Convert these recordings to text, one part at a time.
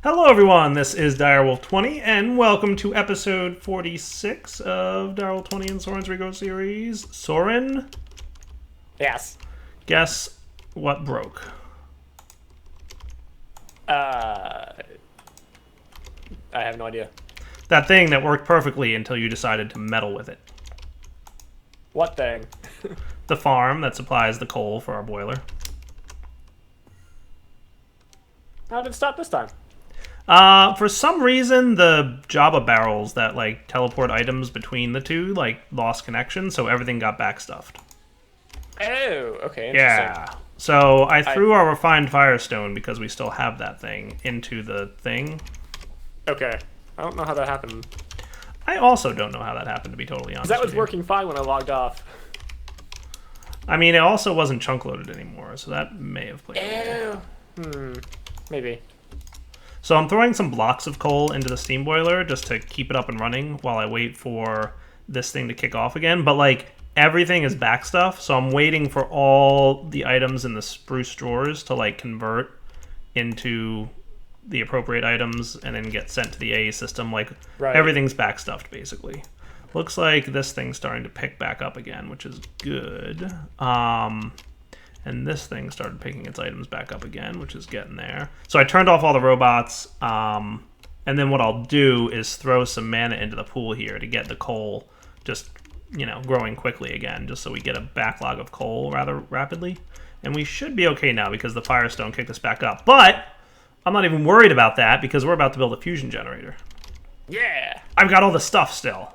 Hello everyone, this is Direwolf20, and welcome to episode 46 of Direwolf20 and Soren's Regrowth series. Soren? Yes. Guess what broke? I have no idea. That thing that worked perfectly until you decided to meddle with it. What thing? The farm that supplies the coal for our boiler. How did it stop this time? For some reason, the Java barrels that like teleport items between the two lost connection, so everything got backstuffed. Oh, okay, interesting. Yeah. So I threw our refined firestone, because we still have that thing, into the thing. Okay. I don't know how that happened. I also don't know how that happened, to be totally honest. That was working fine when I logged off. I mean, it also wasn't chunk loaded anymore, so that may have played a role. Maybe. So I'm throwing some blocks of coal into the steam boiler just to keep it up and running while I wait for this thing to kick off again. But like everything is back stuff, so I'm waiting for all the items in the spruce drawers to like convert into the appropriate items and then get sent to the AA system. Like everything's back stuffed basically. Looks like this thing's starting to pick back up again, which is good. And this thing started picking its items back up again, which is getting there. So I turned off all the robots, and then what I'll do is throw some mana into the pool here to get the coal just, growing quickly again, just so we get a backlog of coal rather rapidly. And we should be okay now because the Firestone kicked us back up. But I'm not even worried about that because we're about to build a fusion generator. Yeah! I've got all the stuff still.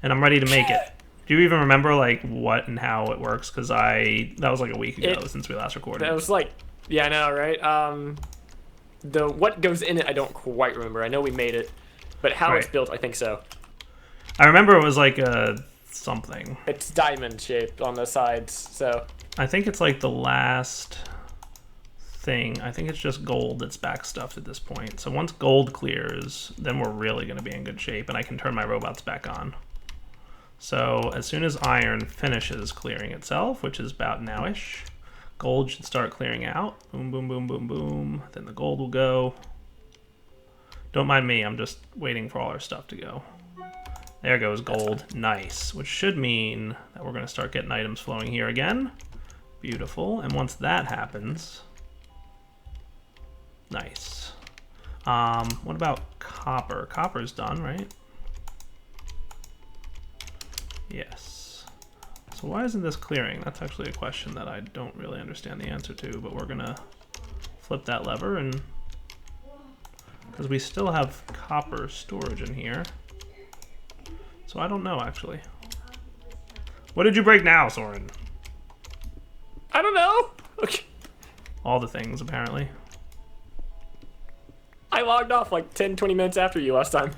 And I'm ready to make it. Do you even remember what and how it works? Because that was like a week ago since we last recorded. That was yeah, I know, right? What goes in it, I don't quite remember. I know we made it, but how it's built, I think so. I remember it was like a something. It's diamond shaped on the sides, so. I think it's like the last thing. I think it's just gold that's backstuffed at this point. So once gold clears, then we're really going to be in good shape, and I can turn my robots back on. So as soon as iron finishes clearing itself, which is about now-ish, gold should start clearing out. Boom, boom, boom, boom, boom. Then the gold will go. Don't mind me, I'm just waiting for all our stuff to go. There goes gold. Nice. Which should mean that we're going to start getting items flowing here again. Beautiful. And once that happens... Nice. What about copper? Copper's done, right? Yes. So why isn't this clearing? That's actually a question that I don't really understand the answer to, but we're gonna flip that lever and because we still have copper storage in here. So I don't know actually. What did you break now, Soren? I don't know. Okay. All the things apparently. I logged off like 10-20 minutes after you last time.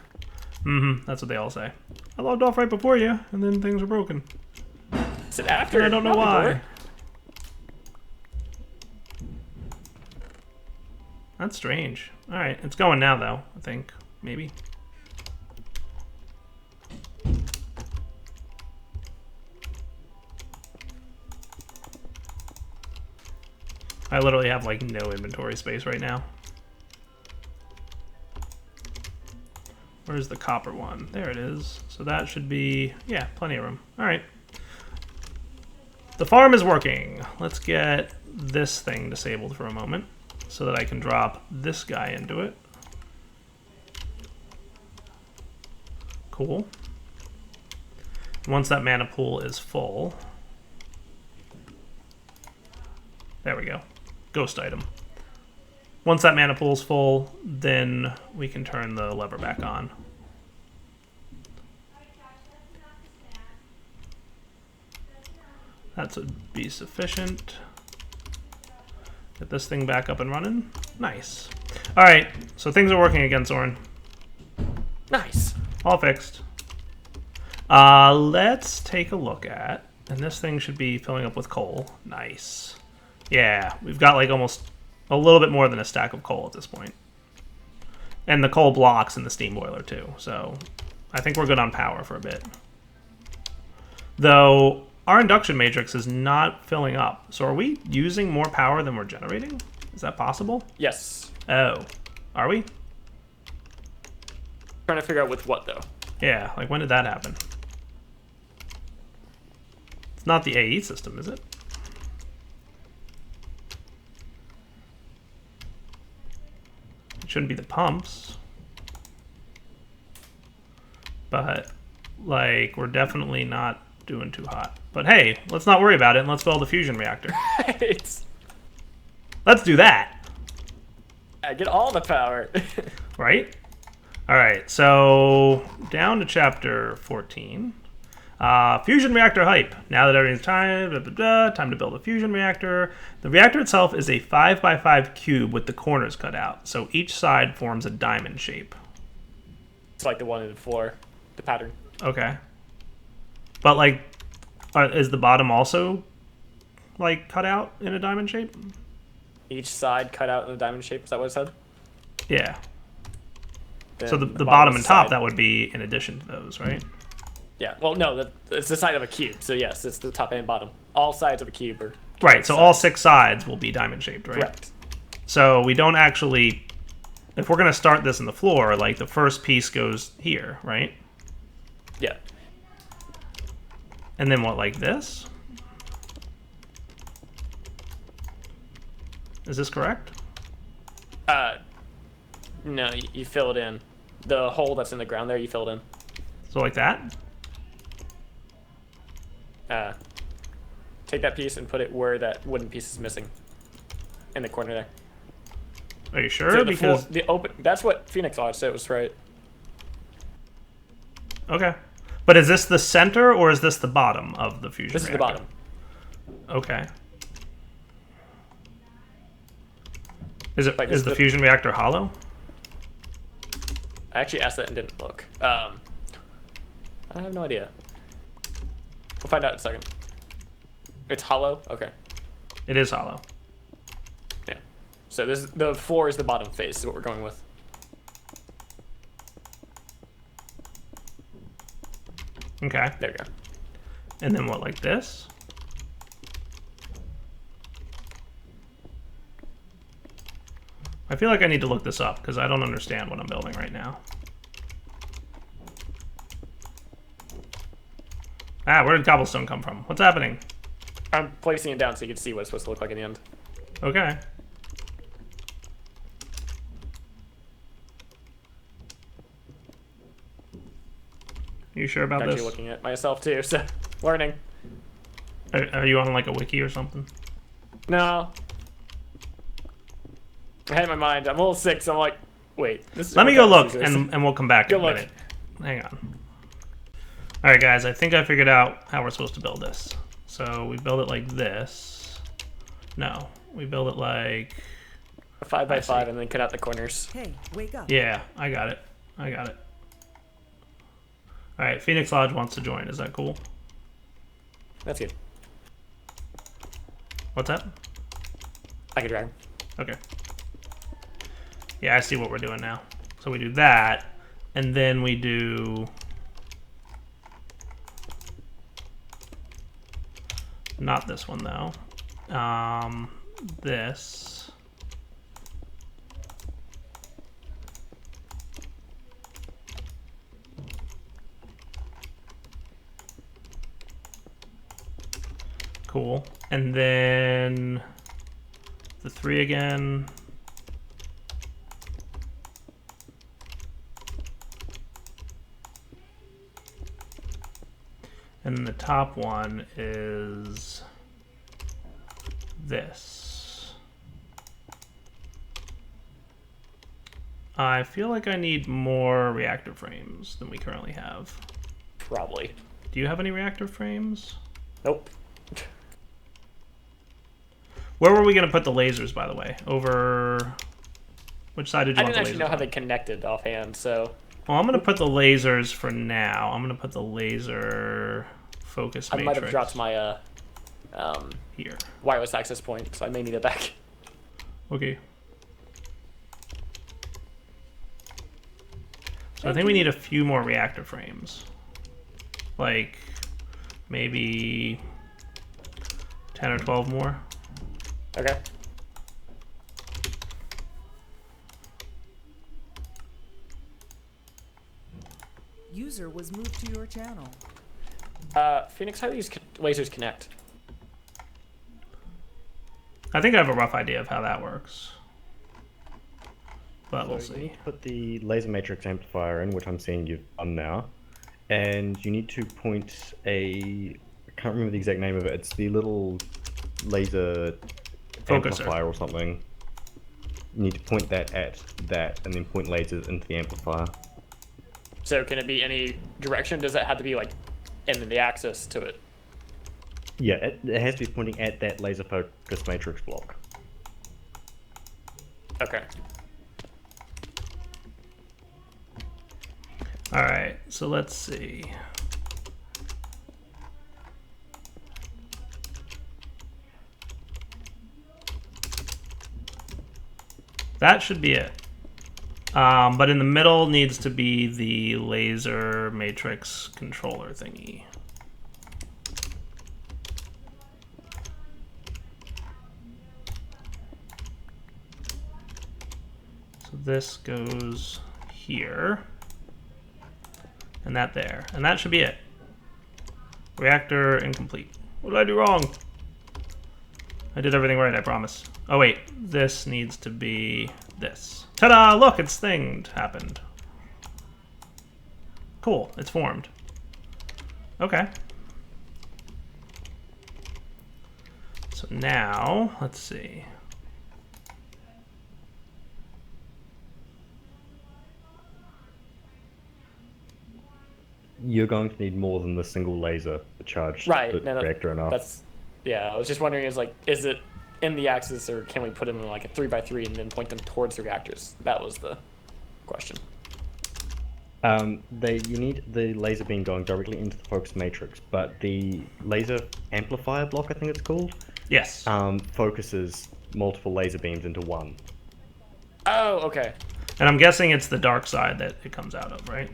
That's what they all say. I logged off right before you, and then things were broken. Is it after? And I don't know why. That's strange. Alright, it's going now, though, I think. Maybe. I literally have, no inventory space right now. Where's the copper one? There it is. So that should be, yeah, plenty of room. All right. The farm is working. Let's get this thing disabled for a moment so that I can drop this guy into it. Cool. Once that mana pool is full. There we go. Ghost item. Once that mana pool's full, then we can turn the lever back on. That would be sufficient. Get this thing back up and running. Nice. Alright, so things are working again, Soren. Nice. All fixed. Let's take a look at, and this thing should be filling up with coal. Nice. Yeah, we've got almost a little bit more than a stack of coal at this point. And the coal blocks in the steam boiler too, so I think we're good on power for a bit. Though, our induction matrix is not filling up. So are we using more power than we're generating? Is that possible? Yes. Oh. Are we? Trying to figure out with what, though. Yeah, like when did that happen? It's not the AE system, is it? It shouldn't be the pumps. But, like, we're definitely not doing too hot. But hey, let's not worry about it and let's build a fusion reactor. Right. Let's do that. I get all the power. Right? Alright, so down to chapter 14. Fusion reactor hype. Now that everything's time, time to build a fusion reactor. The reactor itself is a 5x5 cube with the corners cut out. So each side forms a diamond shape. It's like the one in the floor, the pattern. Okay. But, like, is the bottom also, like, cut out in a diamond shape? Each side cut out in a diamond shape. Is that what it said? Yeah. Then So the bottom and top, side. that would be in addition to those, right? Yeah. Well, no, it's the side of a cube. So yes, it's the top and bottom. All sides of a cube are. Right. So all 6 sides will be diamond shaped, right? Correct. So we don't actually, if we're gonna start this in the floor, like the first piece goes here, right? Yeah. And then what, like this? Is this correct? No, you fill it in. The hole that's in the ground there, you fill it in. So like that? Take that piece and put it where that wooden piece is missing. In the corner there. Are you sure? So Because the open. That's what Phoenix Lodge said was right. okay. But is this the center or is this the bottom of the fusion This is reactor? the bottom. Okay. Like is the fusion reactor hollow? I actually asked that and didn't look. I have no idea. We'll find out in a second. It's hollow? Okay. It is hollow. Yeah. So this is, the floor is the bottom face is what we're going with. Okay. There we go. And then what, like this? I feel like I need to look this up because I don't understand what I'm building right now. Ah, where did cobblestone come from? What's happening? I'm placing it down so you can see what it's supposed to look like in the end. Okay. You sure about I'm actually this? looking at myself too, so learning. Are you on like a wiki or something? No. I had it in my mind. I'm a little sick, so I'm like, wait. This is Let me go look, scissors. and we'll come back Go in a look. minute. Hang on. All right, guys. I think I figured out how we're supposed to build this. So we build it like this. No, we build it like... A 5x5 and then cut out the corners. Hey, wake up. Yeah, I got it. I got it. All right, Phoenix Lodge wants to join. Is that cool? That's good. What's that? I can drag him. Okay. Yeah, I see what we're doing now. So we do that, and then we do... Not this one, though. This. Cool. And then the 3 again. And then the top one is this. I feel like I need more reactor frames than we currently have. Probably. Do you have any reactor frames? Nope. Where were we going to put the lasers, by the way? Over... Which side did you I want didn't the lasers actually know how on? they connected offhand, so... Well, I'm going to put the lasers for now. I'm going to put the laser focus I matrix might have dropped my here. wireless access point, so I may need it back. Okay. So I think we need a few more reactor frames. Like, maybe 10 or 12 more. Okay. User was moved to your channel. Phoenix, how do these lasers connect? I think I have a rough idea of how that works. But we'll So you see. need to put the laser matrix amplifier in, which I'm seeing you've done now. And you need to point I can't remember the exact name of it. It's the little laser amplifier or something. You need to point that at that, and then point lasers into the amplifier. So can it be any direction? Does that have to be like in the axis to it? Yeah, it has to be pointing at that laser focus matrix block. Okay. All right, so let's see. That should be it. But in the middle needs to be the laser matrix controller thingy. So this goes here. And that there. And that should be it. Reactor incomplete. What did I do wrong? I did everything right, I promise. Oh wait, this needs to be this. Ta-da! Look, it's thinged. Happened. Cool, it's formed. Okay. So now, let's see. You're going to need more than the single laser to charge the reactor enough. That's, yeah, I was just wondering, is it in the axis, or can we put them in like a 3x3 and then point them towards the reactors? That was the question. You need the laser beam going directly into the focus matrix, but the laser amplifier block, I think it's called, yes, focuses multiple laser beams into one. Oh, okay. And I'm guessing it's the dark side that it comes out of, right?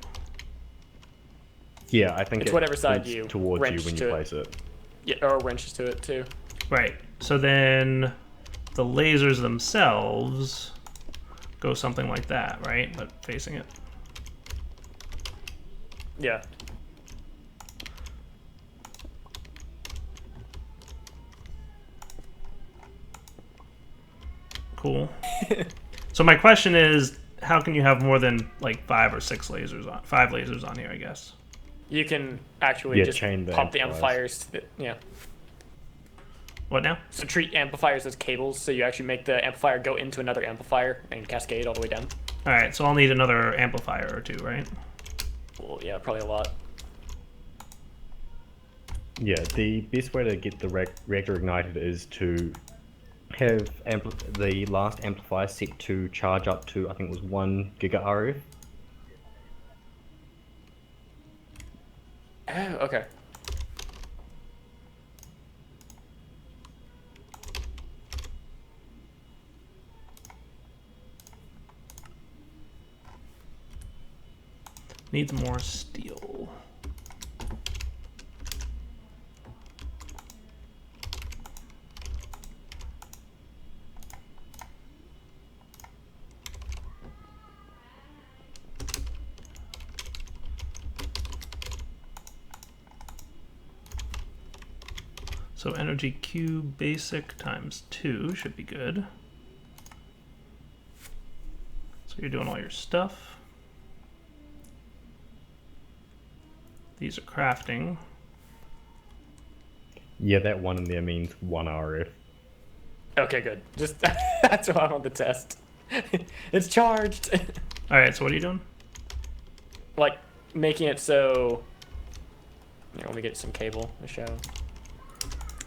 Yeah, I think it's whatever side you towards you when you place it. Yeah, or wrenches to it too. Right. So then the lasers themselves go something like that, right? But facing it. Yeah. Cool. So my question is, how can you have more than like 5 or 6 lasers on? 5 lasers on here, I guess. You can actually just pop the amplifiers to the, yeah. What now? So treat amplifiers as cables, so you actually make the amplifier go into another amplifier and cascade all the way down. All right, so I'll need another amplifier or 2, right? Well, yeah, probably a lot. Yeah, the best way to get the reactor ignited is to have the last amplifier set to charge up to, I think it was 1 giga RF. Oh, okay. Needs more steel. So energy Q basic times 2 should be good. So you're doing all your stuff. These are crafting. Yeah, that one in there means 1 RF. Okay, good. Just that's what I want to test. It's charged. All right, so what are you doing? Like making it so. Here, let me get some cable to show.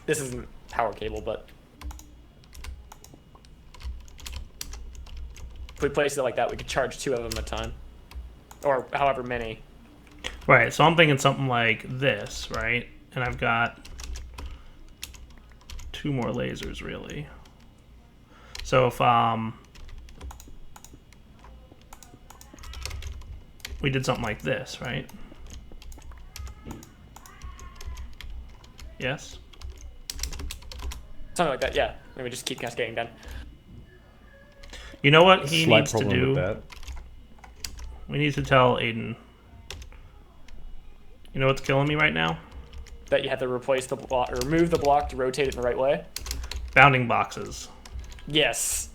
This isn't power cable, but if we place it like that, we could charge 2 of them at a time, or however many. Right, so I'm thinking something like this, right? And I've got 2 more lasers, really. So if we did something like this, right? Yes? Something like that, yeah. And we just keep cascading down. You know what he Slight needs to problem do? with that. We need to tell Aiden You know what's killing me right now? That you have to replace the block, or remove the block to rotate it in the right way. Bounding boxes. Yes.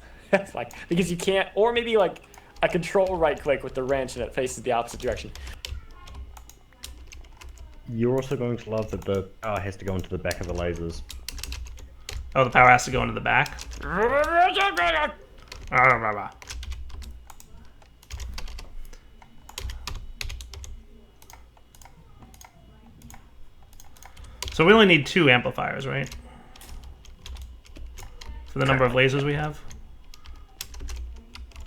Like, because you can't, or maybe like a control right click with the wrench and it faces the opposite direction. You're also going to love that the power has to go into the back of the lasers. Oh, the power has to go into the back? So we only need 2 amplifiers, right? For the number of lasers we have?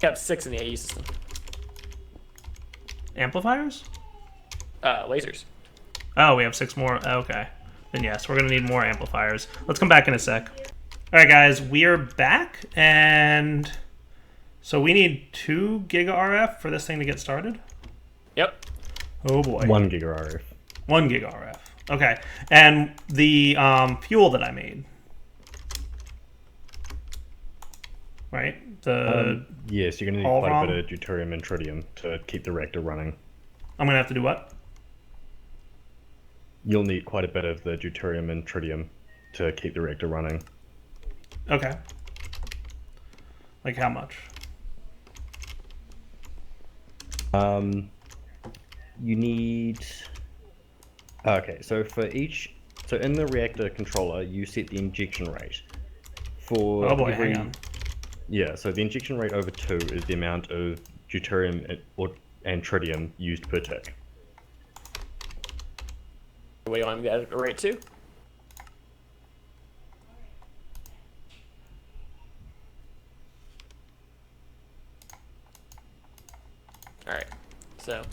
You have 6 in the AE system. Amplifiers? Lasers. Oh, we have 6 more. Okay. Then yes, we're going to need more amplifiers. Let's come back in a sec. Alright guys, we're back, and so we need 2 giga RF for this thing to get started? Yep. Oh boy. 1 giga RF. 1 giga RF. Okay. And the fuel that I made. Right? Yes, you're going to need quite a bit of deuterium and tritium to keep the reactor running. I'm going to have to do what? You'll need quite a bit of the deuterium and tritium to keep the reactor running. Okay. Like how much? You need... Okay, so for each... So in the reactor controller, you set the injection rate. For oh boy, hang on. Yeah, so the injection rate over 2 is the amount of deuterium and tritium used per tick. What do you want me to get a rate to? Alright, so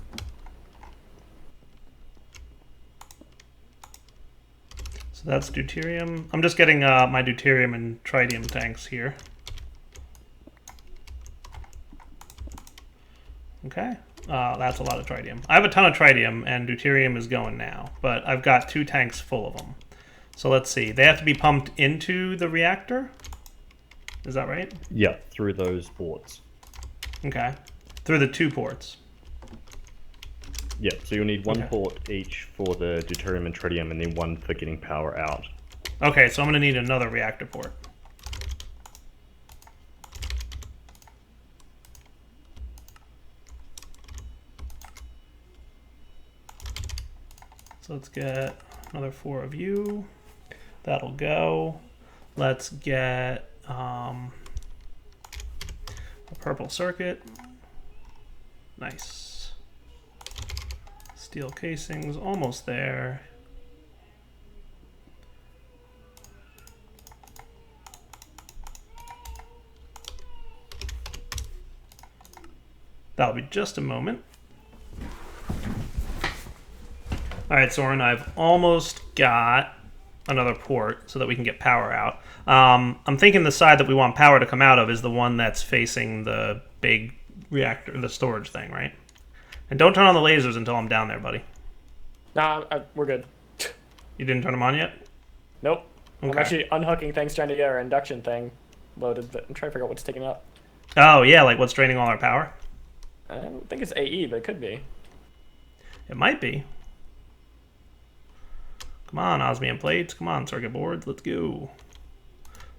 that's deuterium. I'm just getting my deuterium and tritium tanks here. Okay, that's a lot of tritium. I have a ton of tritium, and deuterium is going now, but I've got 2 tanks full of them. So let's see. They have to be pumped into the reactor? Is that right? Yeah, through those ports. Okay. Through the 2 ports. Yeah, so you'll need 1 port each for the deuterium and tritium, and then 1 for getting power out. Okay, so I'm going to need another reactor port. So let's get another 4 of you. That'll go. Let's get a purple circuit. Nice. Steel casings, almost there. That'll be just a moment. Alright, Soren, I've almost got another port so that we can get power out. I'm thinking the side that we want power to come out of is the one that's facing the big reactor, the storage thing, right? And don't turn on the lasers until I'm down there, buddy. Nah, we're good. You didn't turn them on yet? Nope. Okay. I'm actually unhooking things, trying to get our induction thing loaded, but I'm trying to figure out what's taking it up. Oh, yeah, like what's draining all our power? I don't think it's AE, but it could be. It might be. Come on, osmium plates. Come on, circuit boards. Let's go.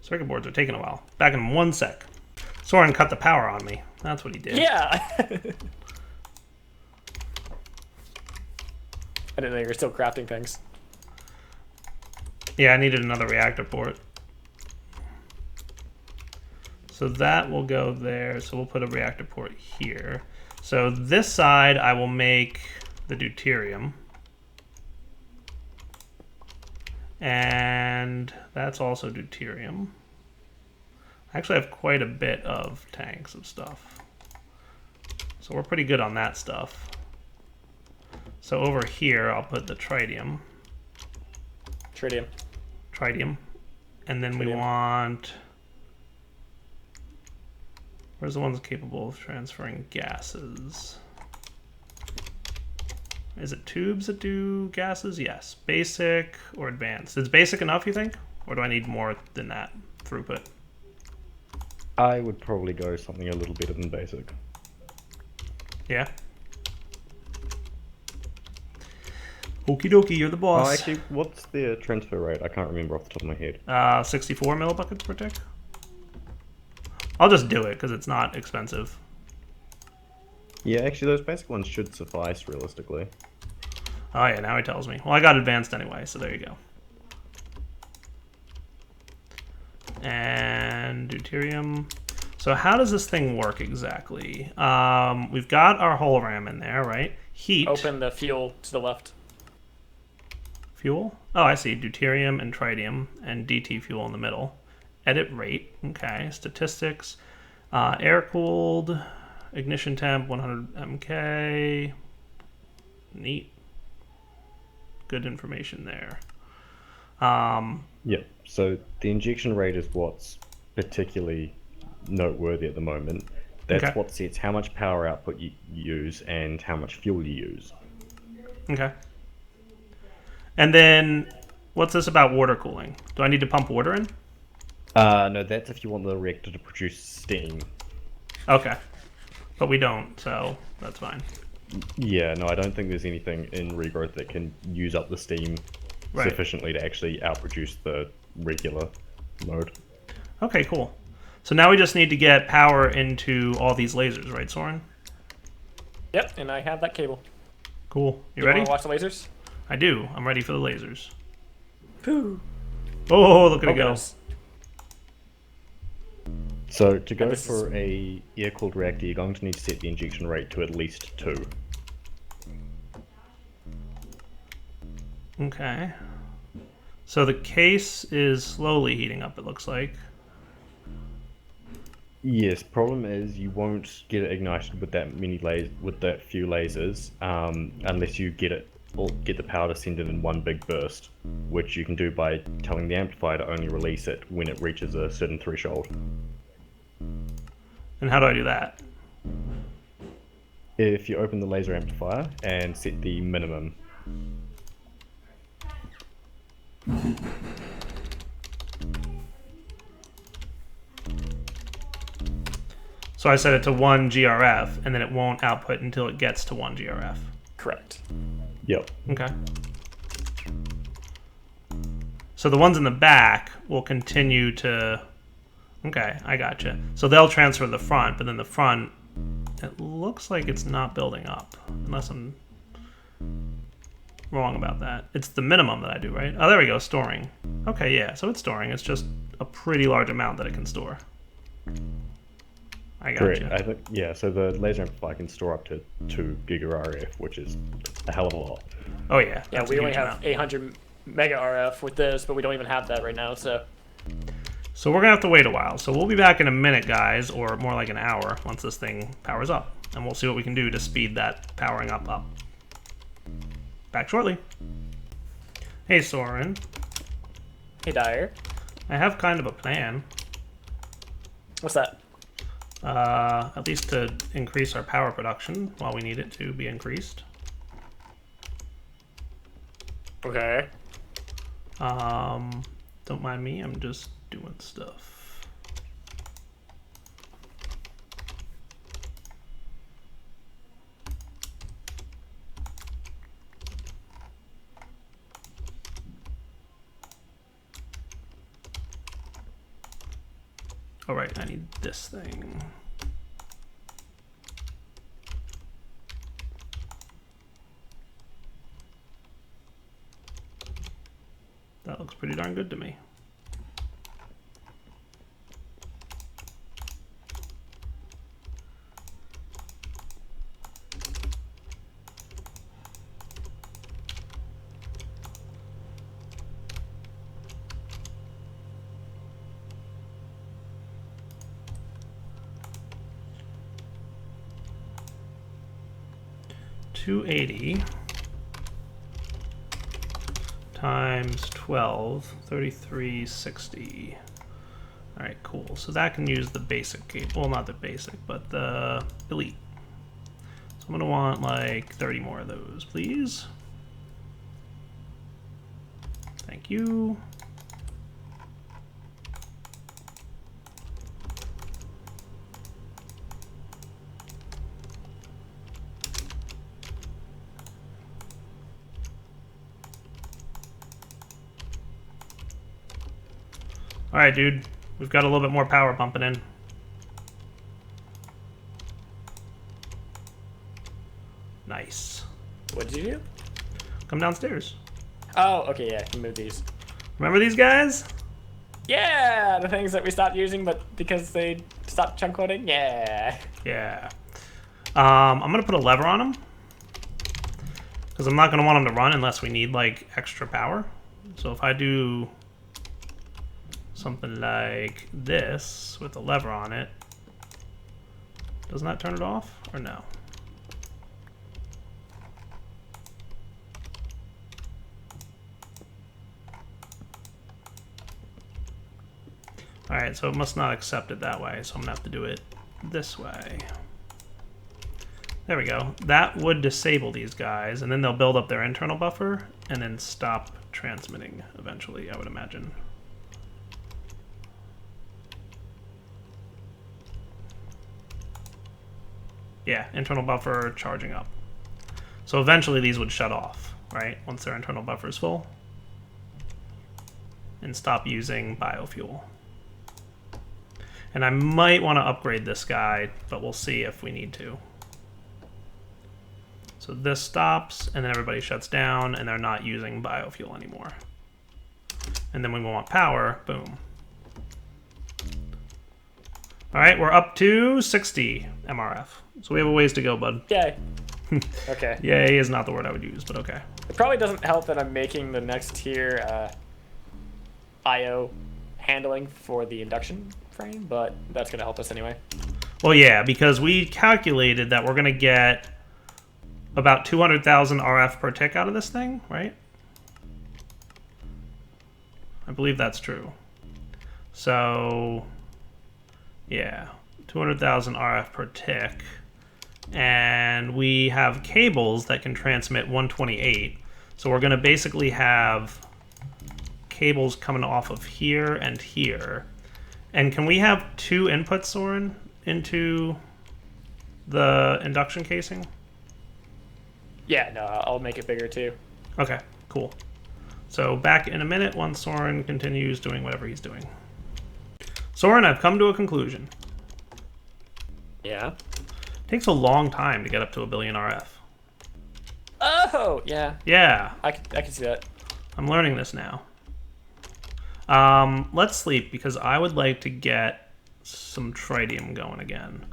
Circuit boards are taking a while. Back in 1 sec. Soren cut the power on me. That's what he did. Yeah! I didn't know you were still crafting things. Yeah, I needed another reactor port. So that will go there. So we'll put a reactor port here. So this side, I will make the deuterium. And that's also deuterium. I actually have quite a bit of tanks of stuff. So we're pretty good on that stuff. So over here, I'll put the tritium. Tritium. Tritium. And then we want... Where's the ones capable of transferring gases? Is it tubes that do gases? Yes. Basic or advanced. Is basic enough, you think? Or do I need more than that throughput? I would probably go something a little better than basic. Yeah? Okie dokie, you're the Oh, boss. actually, what's their transfer rate? I can't remember off the top of my head. 64 millibuckets per tick. I'll just do it because it's not expensive. Yeah, actually, those basic ones should suffice realistically. Oh yeah, now he tells me. Well, I got advanced anyway, so there you go. And deuterium. So how does this thing work exactly? We've got our hologram in there, right? Heat. Open the fuel to the left. Fuel? Oh, I see. Deuterium and tritium and DT fuel in the middle. Edit rate. Okay. Statistics. Air-cooled. Ignition temp, 100 MK. Neat. Good information there. Yeah, so the injection rate is what's particularly noteworthy at the moment. That's Okay. what sets how much power output you use and how much fuel you use. Okay. And then, what's this about water cooling? Do I need to pump water in? No, that's if you want the reactor to produce steam. Okay. But we don't, so that's fine. Yeah, no, I don't think there's anything in Regrowth that can use up the steam Right. sufficiently to actually outproduce the regular mode. Okay, cool. So now we just need to get power into all these lasers, right, Soren? Yep, and I have that cable. Cool. You You ready? want to watch the lasers? I do. I'm ready for the lasers. Pooh. Oh, look at it go. Goodness. So to go And this for a air-cooled reactor, you're going to need to set the injection rate to at least 2. Okay. So the case is slowly heating up, it looks like. Yes, problem is you won't get it ignited with that few lasers, unless you get the power to send it in one big burst, which you can do by telling the amplifier to only release it when it reaches a certain threshold. And how do I do that? If you open the laser amplifier and set the minimum. So I set it to 1 GRF, and then it won't output until it gets to 1 GRF. Correct. Yep. Okay. So the ones in the back will continue to... Okay, I gotcha. So they'll transfer the front, but then the front, it looks like it's not building up, unless I'm wrong about that. It's the minimum that I do, right? Oh, there we go, storing. Okay, yeah, so it's storing. It's just a pretty large amount that it can store. I Correct. gotcha. I think, yeah, so the laser amplifier can store up to 2 GRF, which is a hell of a lot. Oh, yeah. Yeah, that's we a only huge have amount. 800 mega RF with this, but we don't even have that right now, so... So we're going to have to wait a while. So we'll be back in a minute, guys, or more like an hour once this thing powers up. And we'll see what we can do to speed that powering up. Back shortly. Hey, Soren. Hey, Dyer. I have kind of a plan. What's that? At least to increase our power production while we need it to be increased. Okay. Don't mind me, I'm just doing stuff. All right, I need this thing. That looks pretty darn good to me. $280 times 12, 3360. All right, cool. So that can use the basic cable. Well, not the basic, but the elite. So I'm gonna want like 30 more of those, please. Thank you. All right, dude. We've got a little bit more power pumping in. Nice. What did you do? Come downstairs. Oh, okay, yeah, can move these. Remember these guys? Yeah, the things that we stopped using, but because they stopped chunk loading. Yeah. Yeah. I'm gonna put a lever on them because I'm not gonna want them to run unless we need like extra power. So if I do something like this with a lever on it, doesn't that turn it off or no? All right, so it must not accept it that way, so I'm gonna have to do it this way. There we go. That would disable these guys, and then they'll build up their internal buffer and then stop transmitting eventually, I would imagine. Yeah, internal buffer charging up. So eventually these would shut off, right? Once their internal buffer is full. And stop using biofuel. And I might want to upgrade this guy, but we'll see if we need to. So this stops, and then everybody shuts down, and they're not using biofuel anymore. And then we want power, boom. All right, we're up to 60 MRF. So we have a ways to go, bud. Yay. Okay. Yay is not the word I would use, but okay. It probably doesn't help that I'm making the next tier IO handling for the induction frame, but that's going to help us anyway. Well, yeah, because we calculated that we're going to get about 200,000 RF per tick out of this thing, right? I believe that's true. So, yeah, 200,000 RF per tick. And we have cables that can transmit 128. So we're going to basically have cables coming off of here and here. And can we have two inputs, Soren, into the induction casing? Yeah, no, I'll make it bigger too. Okay, cool. So back in a minute once Soren continues doing whatever he's doing. Soren, I've come to a conclusion. Yeah. It takes a long time to get up to 1 billion RF. Oh, yeah. Yeah. I can see that. I'm learning this now. Let's sleep because I would like to get some tritium going again.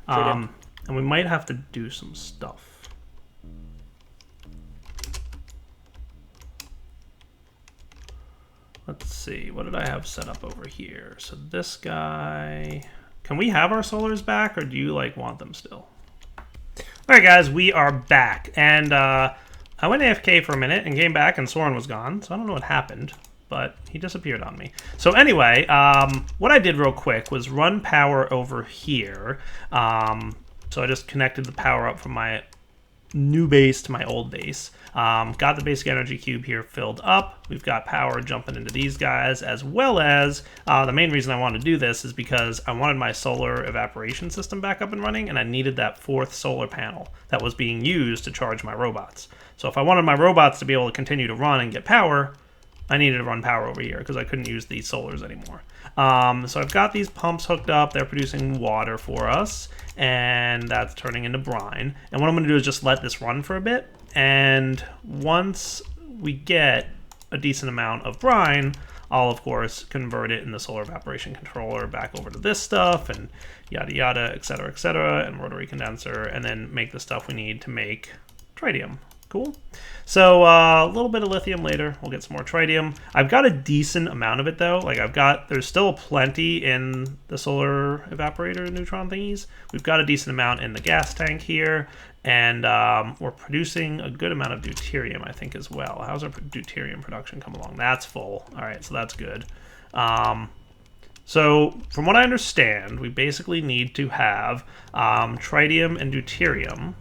And we might have to do some stuff. Let's see, what did I have set up over here? So this guy, can we have our solars back or do you like want them still? All right, guys, we are back. And I went AFK for a minute and came back and Soren was gone. So I don't know what happened, but he disappeared on me. So anyway, what I did real quick was run power over here. So I just connected the power up from my new base to my old base. Got the basic energy cube here filled up. We've got power jumping into these guys, as well as the main reason I wanted to do this is because I wanted my solar evaporation system back up and running, and I needed that fourth solar panel that was being used to charge my robots. So if I wanted my robots to be able to continue to run and get power, I needed to run power over here because I couldn't use these solars anymore. So I've got these pumps hooked up. They're producing water for us, and that's turning into brine. And what I'm going to do is just let this run for a bit. And once we get a decent amount of brine, I'll, of course, convert it in the solar evaporation controller back over to this stuff and yada yada, etc., and rotary condenser, and then make the stuff we need to make tritium. Cool. So a little bit of lithium later. We'll get some more tritium. I've got a decent amount of it though. Like there's still plenty in the solar evaporator neutron thingies. We've got a decent amount in the gas tank here, and we're producing a good amount of deuterium, I think, as well. How's our deuterium production come along? That's full. All right, so that's good. So from what I understand, we basically need to have tritium and deuterium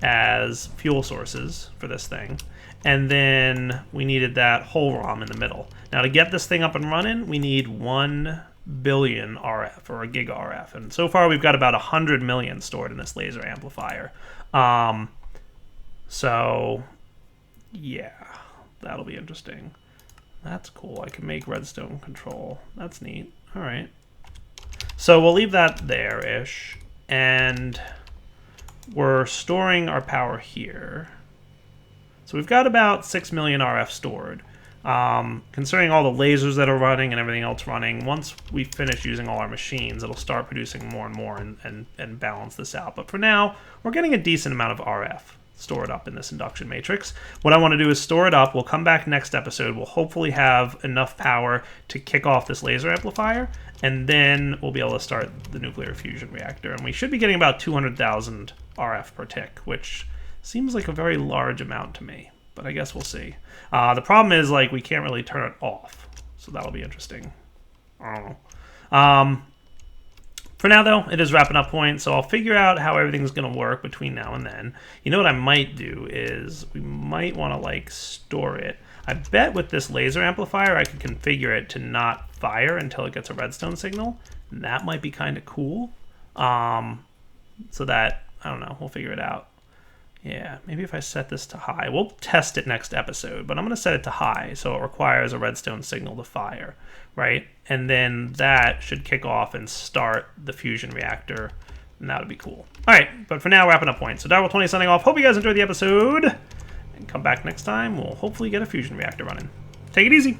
as fuel sources for this thing, and then we needed that whole ROM in the middle. Now to get this thing up and running, we need 1 billion RF or a giga RF, and so far we've got about 100 million stored in this laser amplifier. So yeah, that'll be interesting. That's cool. I can make redstone control. That's neat. All right. So we'll leave that there-ish. And we're storing our power here. So we've got about 6 million RF stored. Considering all the lasers that are running and everything else running, once we finish using all our machines, it'll start producing more and more and balance this out. But for now, we're getting a decent amount of RF stored up in this induction matrix. What I want to do is store it up. We'll come back next episode. We'll hopefully have enough power to kick off this laser amplifier, and then we'll be able to start the nuclear fusion reactor. And we should be getting about 200,000 RF per tick, which seems like a very large amount to me, but I guess we'll see. The problem is, like, we can't really turn it off, so that'll be interesting. I don't know. For now, though, it is wrapping up point, so I'll figure out how everything's going to work between now and then. You know what I might do is we might want to, like, store it. I bet with this laser amplifier, I could configure it to not fire until it gets a redstone signal, and that might be kind of cool. So that, I don't know, we'll figure it out. Yeah, maybe if I set this to high. We'll test it next episode, but I'm going to set it to high, so it requires a redstone signal to fire, right? And then that should kick off and start the fusion reactor, and that would be cool. All right, but for now, wrapping up point. So Darwell20 signing off. Hope you guys enjoyed the episode, and come back next time. We'll hopefully get a fusion reactor running. Take it easy.